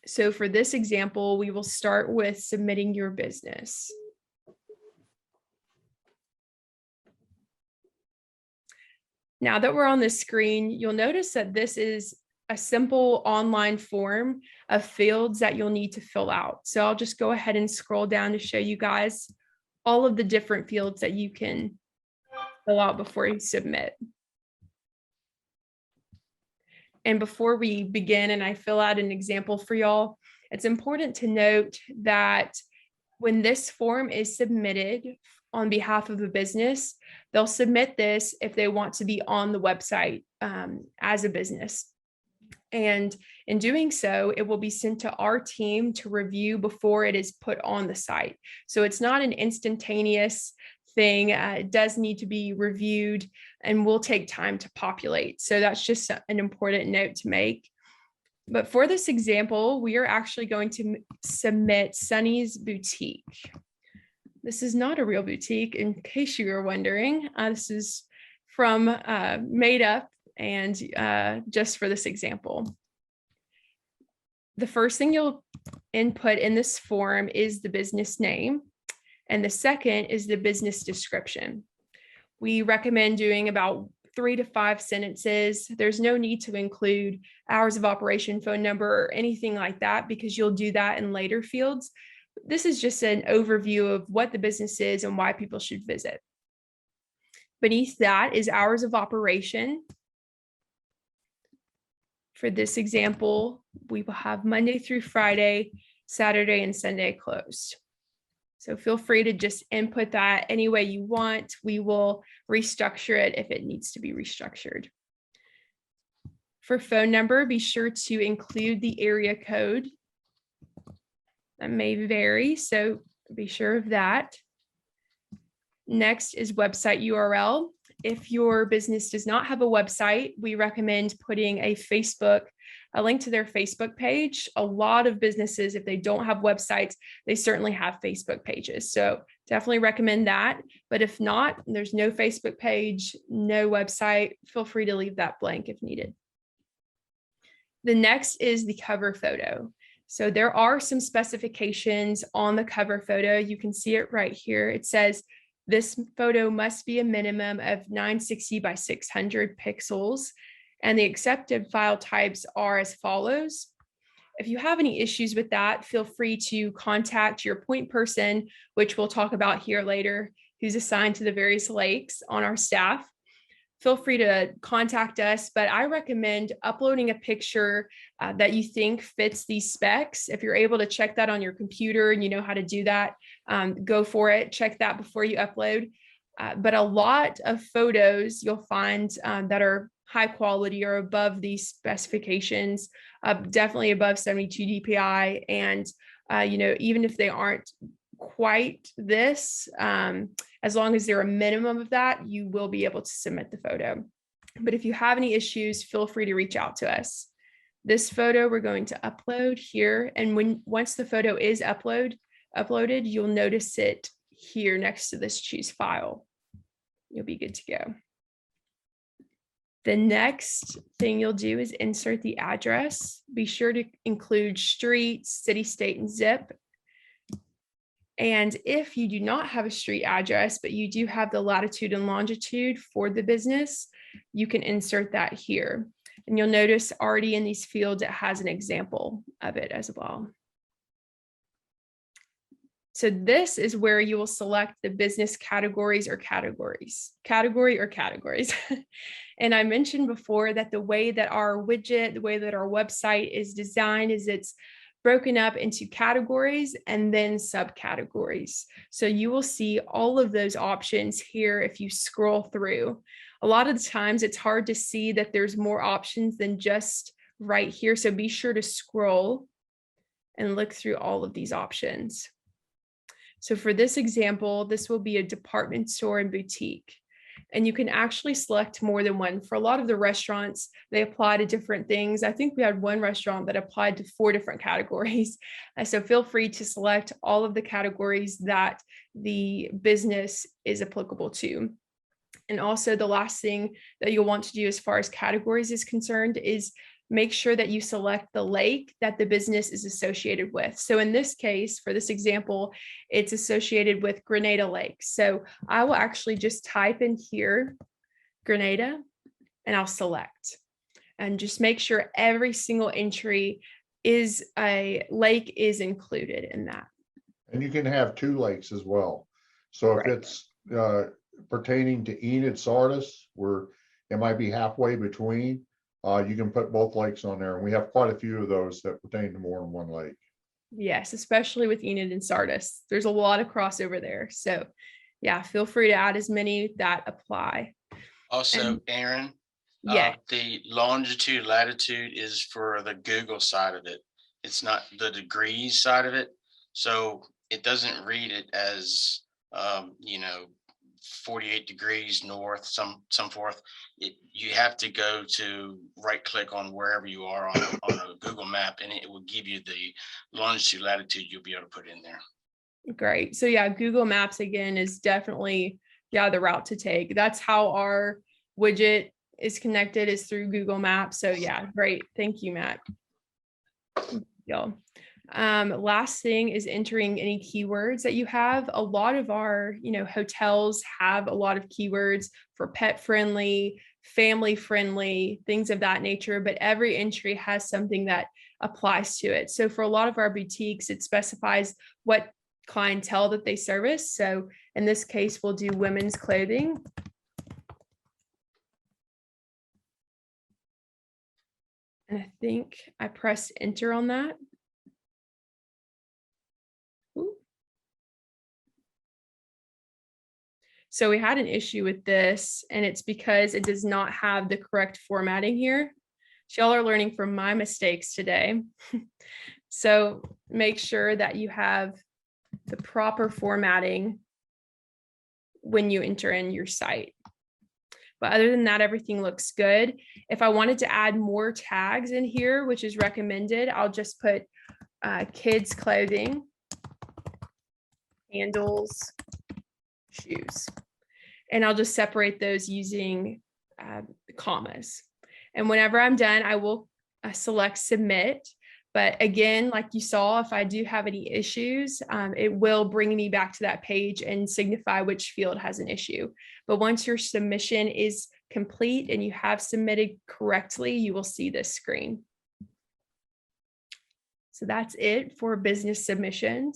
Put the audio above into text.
So for this example, we will start with submitting your business. Now that we're on the screen, you'll notice that this is a simple online form of fields that you'll need to fill out. So I'll just go ahead and scroll down to show you guys all of the different fields that you can fill out before you submit. And before we begin and I fill out an example for y'all, it's important to note that when this form is submitted on behalf of a business, they'll submit this if they want to be on the website as a business. And in doing so, it will be sent to our team to review before it is put on the site. So it's not an instantaneous thing. It does need to be reviewed and will take time to populate. So that's just an important note to make. But for this example, we are actually going to submit Sunny's Boutique. This is not a real boutique, in case you were wondering. This is from made up and just for this example. The first thing you'll input in this form is the business name, and the second is the business description. We recommend doing about 3 to 5 sentences. There's no need to include hours of operation, phone number, or anything like that, because you'll do that in later fields. This is just an overview of what the business is and why people should visit. Beneath that is hours of operation. For this example, we will have Monday through Friday, Saturday and Sunday closed. So feel free to just input that any way you want. We will restructure it if it needs to be restructured. For phone number, be sure to include the area code. That may vary, so be sure of that. Next is website URL. If your business does not have a website, we recommend putting a link to their Facebook page. A lot of businesses, if they don't have websites, they certainly have Facebook pages. So definitely recommend that. But if not, there's no Facebook page, no website, feel free to leave that blank if needed. The next is the cover photo. So there are some specifications on the cover photo. You can see it right here. It says, this photo must be a minimum of 960 by 600 pixels, and the accepted file types are as follows. If you have any issues with that, feel free to contact your point person, which we'll talk about here later, who's assigned to the various lakes on our staff. Feel free to contact us, but I recommend uploading a picture that you think fits these specs. If you're able to check that on your computer and you know how to do that, go for it. Check that before you upload. But a lot of photos you'll find that are high quality or above these specifications, definitely above 72 DPI. And, even if they aren't quite this, as long as they're a minimum of that, you will be able to submit the photo. But if you have any issues, feel free to reach out to us. This photo we're going to upload here. And once the photo is uploaded, you'll notice it here next to this choose file. You'll be good to go. The next thing you'll do is insert the address. Be sure to include street, city, state, and zip. And if you do not have a street address, but you do have the latitude and longitude for the business, you can insert that here. And you'll notice already in these fields, it has an example of it as well. So this is where you will select the business category or categories. And I mentioned before that the way that our widget, the way that our website is designed is it's broken up into categories and then subcategories. So you will see all of those options here if you scroll through. A lot of the times it's hard to see that there's more options than just right here. So be sure to scroll and look through all of these options. So for this example, this will be a department store and boutique. And you can actually select more than one. For a lot of the restaurants, they apply to different things. I think we had one restaurant that applied to 4 different categories. So feel free to select all of the categories that the business is applicable to. And also the last thing that you'll want to do as far as categories is concerned is make sure that you select the lake that the business is associated with. So in this case, for this example, it's associated with Grenada Lake. So I will actually just type in here, Grenada, and I'll select. And just make sure every single entry is a lake is included in that. And you can have 2 lakes as well. So if Right. it's pertaining to Enid Sardis, where it might be halfway between, you can put both lakes on there. And we have quite a few of those that pertain to more than one lake. Yes, especially with Enid and Sardis. There's a lot of crossover there. So yeah, feel free to add as many that apply. Also, And Erin, yeah, the longitude, latitude is for the Google side of it. It's not the degrees side of it. So it doesn't read it as, 48 degrees north, some forth. You have to go to right click on wherever you are on a Google map, and it will give you the longitude, latitude you'll be able to put in there. great. So yeah, Google Maps again is definitely, yeah, the route to take. That's how our widget is connected, is through Google Maps. So yeah, great. Thank you, Matt. Y'all. Last thing is entering any keywords that you have. A lot of our, hotels have a lot of keywords for pet friendly, family friendly, things of that nature, but every entry has something that applies to it. So for a lot of our boutiques, it specifies what clientele that they service. So in this case, we'll do women's clothing. And I think I pressed enter on that. So we had an issue with this, and it's because it does not have the correct formatting here. So y'all are learning from my mistakes today. So make sure that you have the proper formatting when you enter in your site. But other than that, everything looks good. If I wanted to add more tags in here, which is recommended, I'll just put kids clothing, handles, shoes. And I'll just separate those using commas. And whenever I'm done, I will select submit. But again, like you saw, if I do have any issues, it will bring me back to that page and signify which field has an issue. But once your submission is complete and you have submitted correctly, you will see this screen. So that's it for business submissions.